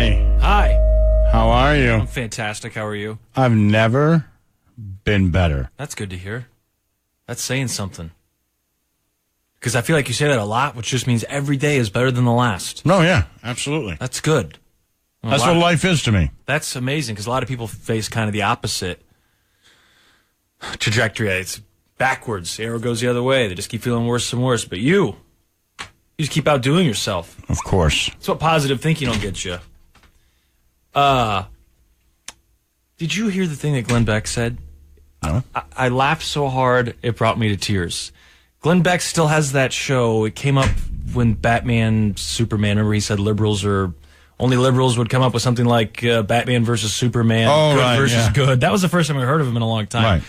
Hi. Hi. How are you? I'm fantastic. How are you? I've never been better. That's good to hear. That's saying something. Because I feel like you say that a lot, which just means every day is better than the last. No, yeah, absolutely. That's good. That's what life is to me. That's amazing, because a lot of people face kind of the opposite trajectory. It's backwards. The arrow goes the other way. They just keep feeling worse and worse. But you just keep outdoing yourself. Of course. That's what positive thinking will get you. Did you hear the thing that Glenn Beck said? No. I laughed so hard it brought me to tears. Glenn Beck still has that show. It came up when Batman, Superman, remember he said only liberals would come up with something like Batman versus Superman, good versus good. That was the first time I heard of him in a long time. Right.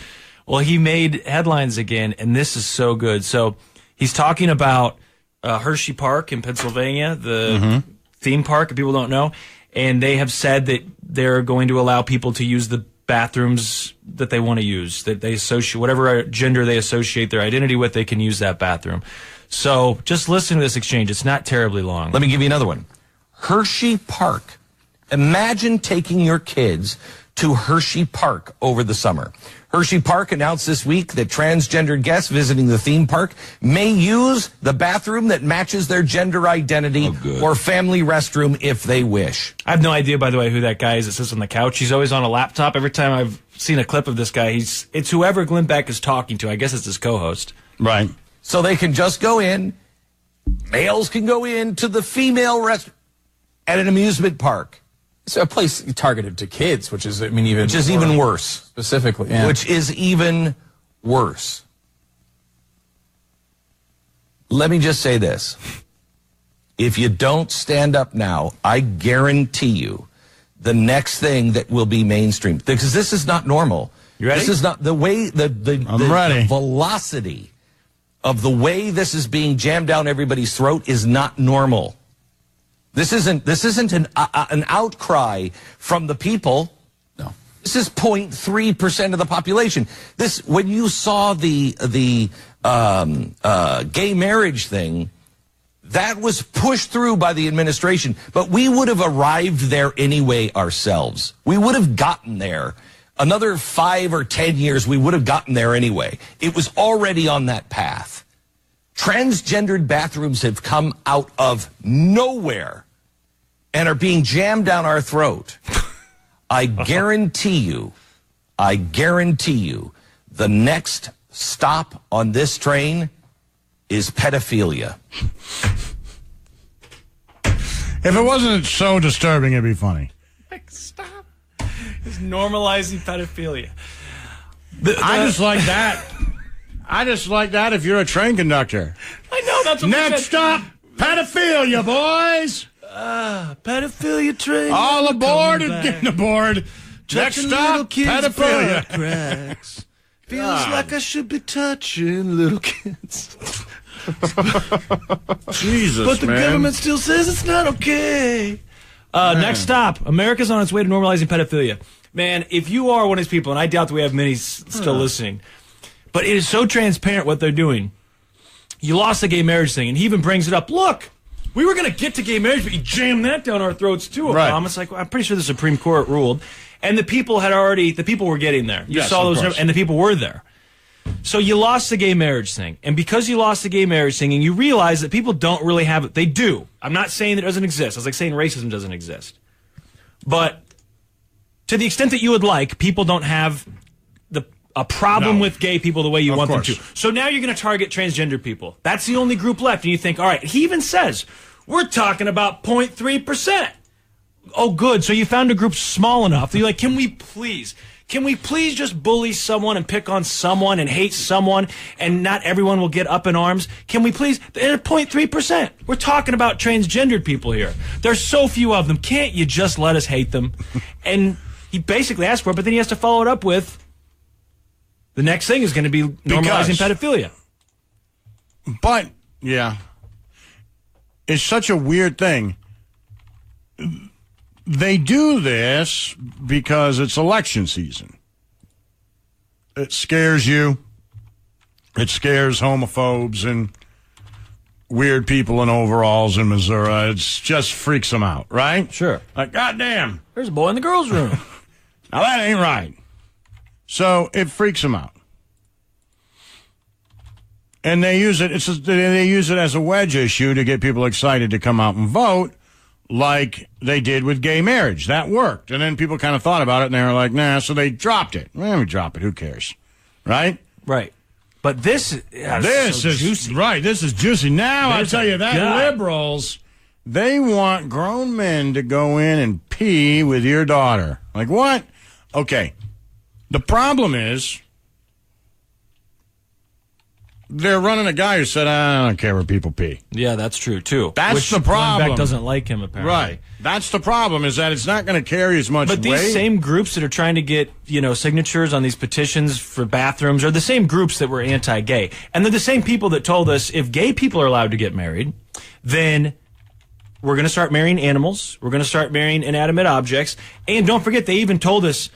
Well, he made headlines again, and this is so good. So he's talking about Hershey Park in Pennsylvania, the theme park, if people don't know, and they have said that they're going to allow people to use the bathrooms that they want to use, that they associate, whatever gender they associate their identity with, they can use that bathroom. So just listen to this exchange. It's not terribly long. Let me give you another one. Hershey Park. Imagine taking your kids to Hershey Park over the summer. Hershey Park announced this week that transgender guests visiting the theme park may use the bathroom that matches their gender identity or family restroom if they wish. I have no idea, by the way, who that guy is that sits on the couch. He's always on a laptop. Every time I've seen a clip of this guy, it's whoever Glenn Beck is talking to. I guess it's his co-host. Right. So they can just go in. Males can go in to the female restroom at an amusement park. It's a place targeted to kids, which is even worse. Specifically, yeah. Which is even worse. Let me just say this. If you don't stand up now, I guarantee you the next thing that will be mainstream, because this is not normal. You ready? This is not the way, the velocity of the way this is being jammed down everybody's throat is not normal. This isn't an outcry from the people. No. This is 0.3% of the population. When you saw the gay marriage thing, that was pushed through by the administration, but we would have arrived there anyway ourselves. We would have gotten there. Another 5 or 10 years, we would have gotten there anyway. It was already on that path. Transgendered bathrooms have come out of nowhere and are being jammed down our throat. I guarantee you, the next stop on this train is pedophilia. If it wasn't so disturbing, it'd be funny. Stop. It's normalizing pedophilia. I just like that. I just like that if you're a train conductor. I know, that's what Next stop, pedophilia, boys. Pedophilia train. All aboard and getting aboard. Next Touching stop, little kids' pedophilia. butt cracks. Feels like I should be touching little kids. Jesus, But the government still says it's not okay. Next stop, America's on its way to normalizing pedophilia. Man, if you are one of these people, and I doubt that we have many still listening, but it is so transparent what they're doing. You lost the gay marriage thing, and he even brings it up. Look, we were going to get to gay marriage, but you jammed that down our throats too, Obama. Right. It's like, well, I'm pretty sure the Supreme Court ruled, and the people were getting there. You Yes, saw of those, course. and the people were there. So you lost the gay marriage thing, and because you lost the gay marriage thing, and you realize that people don't really have it, they do. I'm not saying that it doesn't exist. I was like saying racism doesn't exist. But to the extent that you would like, people don't have a problem with gay people the way you want them to. So now you're going to target transgender people. That's the only group left. And you think, all right, he even says, we're talking about 0.3%. Oh, good. So you found a group small enough that you're like, can we please just bully someone and pick on someone and hate someone and not everyone will get up in arms? Can we please? They're 0.3%. We're talking about transgendered people here. There's so few of them. Can't you just let us hate them? And he basically asked for it, but then he has to follow it up with, the next thing is going to be normalizing pedophilia. But, yeah, it's such a weird thing. They do this because it's election season. It scares you. It scares homophobes and weird people in overalls in Missouri. It just freaks them out, right? Sure. Like, goddamn. There's a boy in the girls' room. Now, that ain't right. So it freaks them out. And they use it. They use it as a wedge issue to get people excited to come out and vote, like they did with gay marriage. That worked. And then people kind of thought about it, and they were like, nah, so they dropped it. Well, we drop it. Who cares? Right? Right. But this is juicy. Right, this is juicy. Now, I'll tell you that God. liberals, they want grown men to go in and pee with your daughter. Like, what? Okay. The problem is, they're running a guy who said, I don't care where people pee. Yeah, that's true, too. That's the problem. Beck doesn't like him, apparently. Right. That's the problem, is that it's not going to carry as much weight. But these same groups that are trying to get, signatures on these petitions for bathrooms are the same groups that were anti-gay. And they're the same people that told us if gay people are allowed to get married, then we're going to start marrying animals. We're going to start marrying inanimate objects. And don't forget, they even told us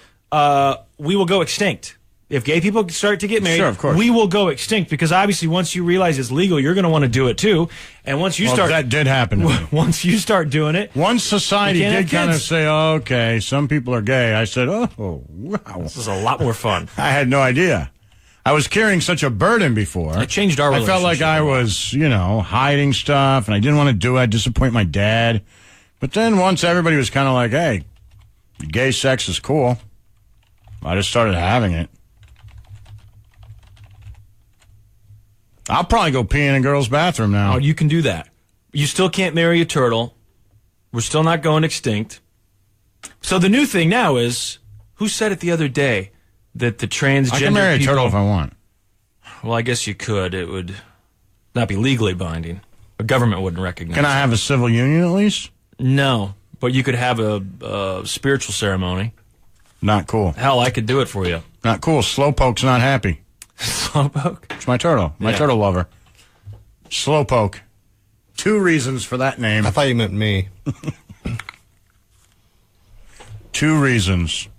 we will go extinct. If gay people start to get married, sure, of course, we will go extinct, because obviously once you realize it's legal, you're going to want to do it too. And once you start, that did happen to me. Once you start doing it, once society did kind of say, okay, some people are gay, I said, oh, wow. This is a lot more fun. I had no idea. I was carrying such a burden before. It changed our relationship. I felt like I was, hiding stuff, and I didn't want to do it. I'd disappoint my dad. But then once everybody was kind of like, hey, gay sex is cool, I just started having it. I'll probably go pee in a girl's bathroom now. Oh, you can do that. You still can't marry a turtle. We're still not going extinct. So the new thing now is, who said it the other day that the transgender I can marry a turtle if I want. Well, I guess you could. It would not be legally binding. The government wouldn't recognize Can I have a civil union at least? No, but you could have a spiritual ceremony. Not cool. Hell, I could do it for you. Not cool. Slowpoke's not happy. Slowpoke? It's my turtle. My turtle lover. Slowpoke. 2 reasons for that name. I thought you meant me. 2 reasons.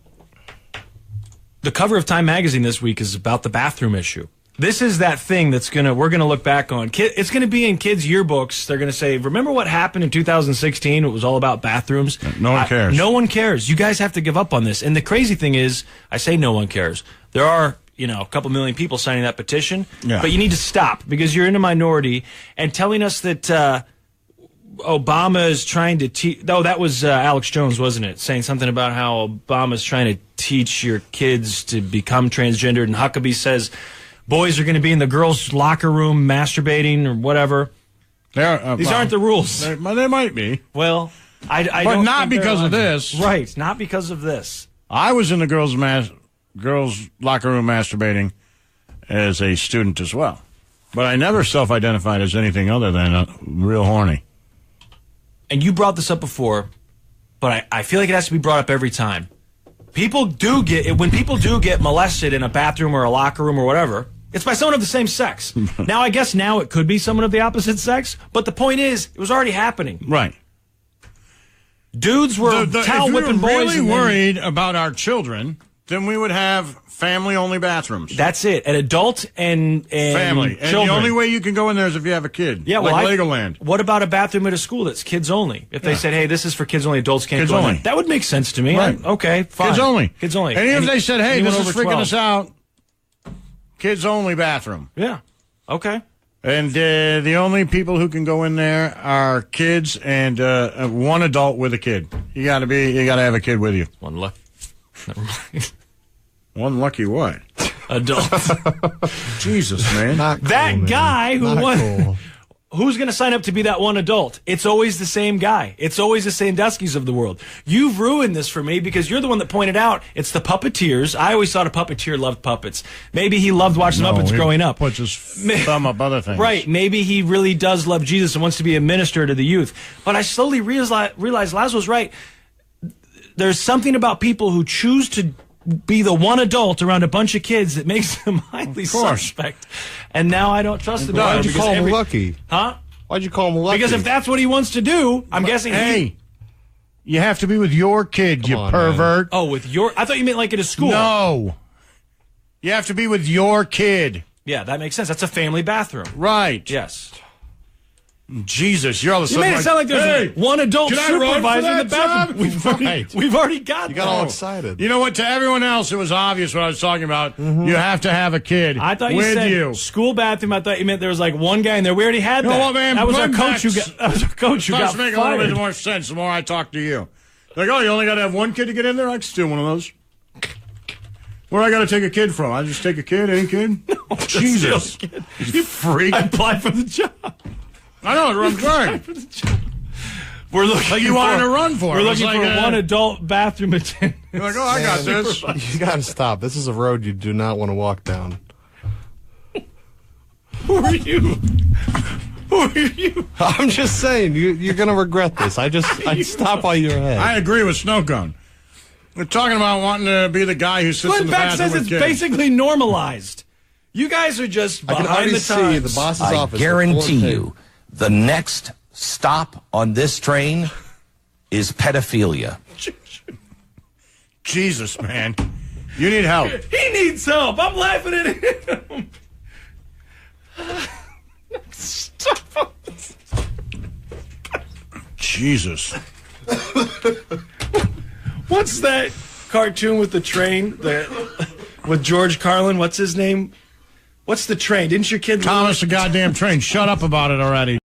The cover of Time magazine this week is about the bathroom issue. This is that thing we're gonna look back on. It's gonna be in kids' yearbooks. They're gonna say, "Remember what happened in 2016? It was all about bathrooms." No one cares. No one cares. You guys have to give up on this. And the crazy thing is, I say no one cares. There are a couple million people signing that petition, but you need to stop, because you're in a minority. And telling us that Obama is trying to teach. Oh, that was Alex Jones, wasn't it? Saying something about how Obama's trying to teach your kids to become transgendered, and Huckabee says boys are going to be in the girls' locker room masturbating or whatever. These aren't the rules. They might be. Well, I but don't. Not because of this. Right, not because of this. I was in the girls' locker room masturbating as a student as well. But I never self-identified as anything other than real horny. And you brought this up before, but I feel like it has to be brought up every time. When people do get molested in a bathroom or a locker room or whatever, it's by someone of the same sex. Now, I guess now it could be someone of the opposite sex, but the point is, it was already happening. Right. Dudes were towel whipping boys. If we were really worried about our children, then we would have family-only bathrooms. That's it. An adult and family. And children. the only way you can go in there is if you have a kid. Yeah, like Legoland. What about a bathroom at a school that's kids only? If they said, hey, this is for kids only, adults can't go in. That would make sense to me. Right. Okay, fine. Kids only. Kids only. And if they said, hey, this is freaking 12. us out, kids only bathroom. Yeah. Okay. And the only people who can go in there are kids and one adult with a kid. You got to have a kid with you. One lucky. Never mind. One lucky what? Adult. Jesus, man. Not cool, that man. guy who Not won. Cool. Who's going to sign up to be that one adult? It's always the same guy. It's always the Sandusky's of the world. You've ruined this for me because you're the one that pointed out it's the puppeteers. I always thought a puppeteer loved puppets. Maybe he loved watching Muppets growing up. Puts his thumb up other things. Right. Maybe he really does love Jesus and wants to be a minister to the youth. But I slowly realized Lazlo's right. There's something about people who choose to be the one adult around a bunch of kids that makes them highly suspect. And now I don't trust the dog. Why'd you call him lucky? Huh? Why'd you call him lucky? Because if that's what he wants to do, I'm guessing Hey, you have to be with your kid, you pervert. Oh, with your... I thought you meant like at a school. No. You have to be with your kid. Yeah, that makes sense. That's a family bathroom. Right. Yes. Jesus, you're all of a You sudden made it sound like there's hey, one adult can I run for supervisor in the that bathroom. job? We've already got You got that. all excited. You know what? To everyone else, it was obvious what I was talking about. You have to have a kid I thought you with said you. school bathroom. I thought you meant there was like one guy in there. We already had You know that. what, man? That was our Glenn coach who Beck's- got. That was our coach who got Starts to make a little fired. bit more sense the more I talk to you. Like, oh, you only got to have one kid to get in there? I can steal one of those. Where do I got to take a kid from? I just take a kid, any kid? No, Jesus. You freak. I applied for the job. I know, that's what I'm saying. We're looking. Like you wanted to run for it. We're It's looking like, for one adult bathroom attendant. You're like, oh, I got this. You got to stop. This is a road you do not want to walk down. Who are you? Who are you? I'm just saying, you're going to regret this. I'd stop while you're ahead. I agree with Snow Cone. We're talking about wanting to be the guy who sits in Glenn the Beck bathroom says with it's kids. basically normalized. You guys are just I can behind already the see times. the boss's I office. guarantee you, the next stop on this train is pedophilia. Jesus, man. You need help. He needs help. I'm laughing at him. Stop. Jesus. What's that cartoon with the train? With George Carlin? What's his name? What's the train? Didn't your kid... Thomas the goddamn train. Shut up about it already.